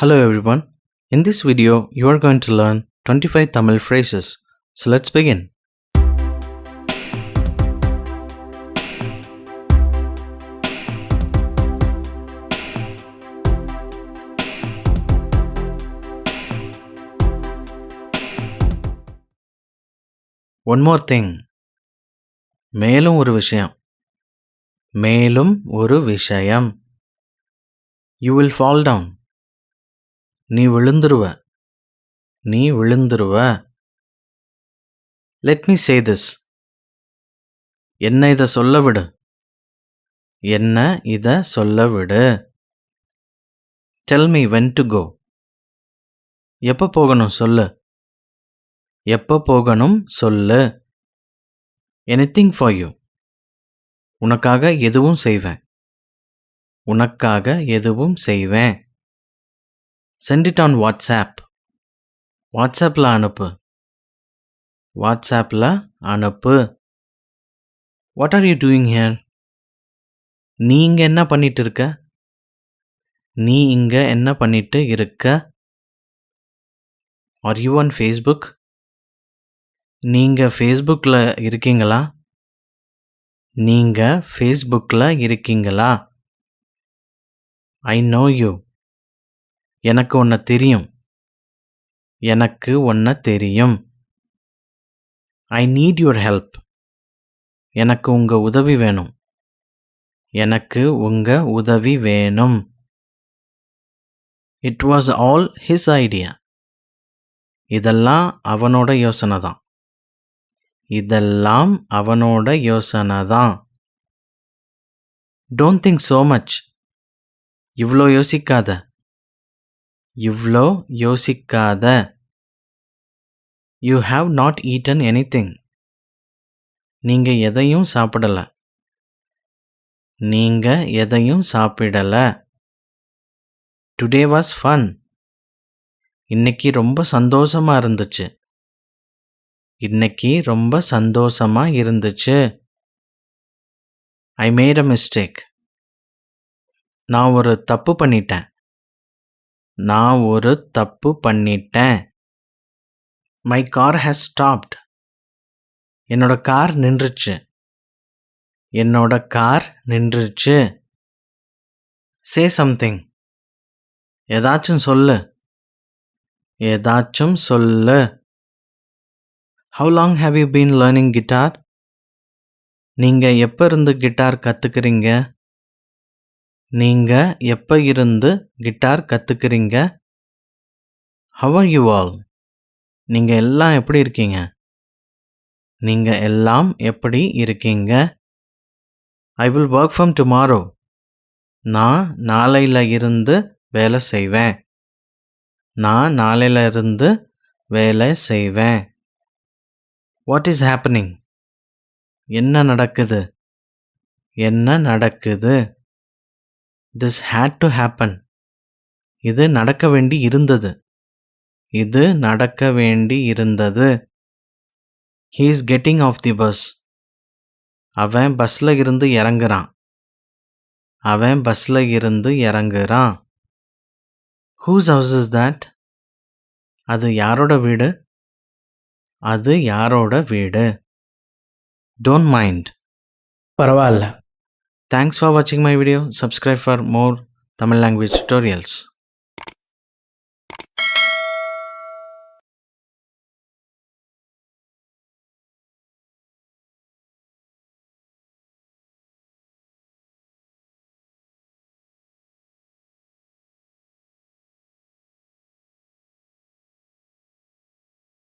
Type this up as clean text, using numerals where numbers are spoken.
Hello everyone. In this video, you are going to learn 25 Tamil phrases. So let's begin. One more thing. மேலும் ஒரு விஷயம். மேலும் ஒரு விஷயம். You will fall down. நீ விழுந்துருவ. நீ விழுந்துருவ. Let me say this. என்ன இத சொல்ல விடு. என்ன இத சொல்ல விடு. Tell me when to go. எப்ப போகணும் சொல்லு. எப்ப போகணும் சொல்லு. Anything for you. உனக்காக எதுவும் செய்வேன். உனக்காக எதுவும் செய்வேன். Send it on WhatsApp. வாட்ஸ்அப்ல அனுப்பு. வாட்ஸ்அப்ல அனுப்பு. What are you doing here? நீ இங்க என்ன பண்ணிட்டு இருக்க? நீ இங்க என்ன பண்ணிட்டு இருக்க? Are you on Facebook? நீங்க Facebookல இருக்கீங்களா? நீங்க Facebookல இருக்கீங்களா? I know you. எனக்கு உன்னை தெரியும். எனக்கு உன்னை தெரியும். I need your help. எனக்கு உங்க உதவி வேணும். எனக்கு உங்க உதவி வேணும். It was all his idea. இதெல்லாம் அவனோட யோசனை தான். இதெல்லாம் அவனோட யோசனை தான். Don't think so much. இவ்ளோ யோசிக்காத. இவ்ளோ யோசிக்காத. You have not eaten anything. நீங்க எதையும் சாப்பிடல. நீங்க எதையும் சாப்பிடல. Today was fun. இன்னைக்கு ரொம்ப சந்தோஷமா இருந்துச்சு. இன்னைக்கு ரொம்ப சந்தோஷமா இருந்துச்சு. I made a mistake. நான் ஒரு தப்பு பண்ணிட்டேன். நான் ஒரு தப்பு பண்ணிட்டேன். My car has stopped. என்னோட கார் நின்றுச்சு. என்னோட கார் நின்றுச்சு. Say something. ஏதாச்சும் சொல்லு. ஏதாச்சும் சொல்லு. How long have you been learning guitar? நீங்க எப்ப இருந்து கிட்டார் கத்துக்கிறீங்க? நீங்க எப்ப இருந்து guitar கத்துக்கிறீங்க? How are you all? நீங்க எல்லாம் எப்படி இருக்கீங்க? நீங்க எல்லாம் எப்படி இருக்கீங்க? I will work from tomorrow. நான் நாளையில இருந்து வேலை செய்வேன். நான் நாளையில இருந்து வேலை செய்வேன். What is happening? என்ன நடக்குது? என்ன நடக்குது? This had to happen. இது நடக்க வேண்டி இருந்தது. இது நடக்க வேண்டி இருந்தது. He is getting off the bus. அவன் பஸ்ல இருந்து இறங்குறான். அவன் பஸ்ல இருந்து இறங்குறான். Whose house is that? அது யாரோட வீடு? அது யாரோட வீடு? Don't mind. பரவாயில்ல. Thanks for watching my video. Subscribe for more Tamil language tutorials.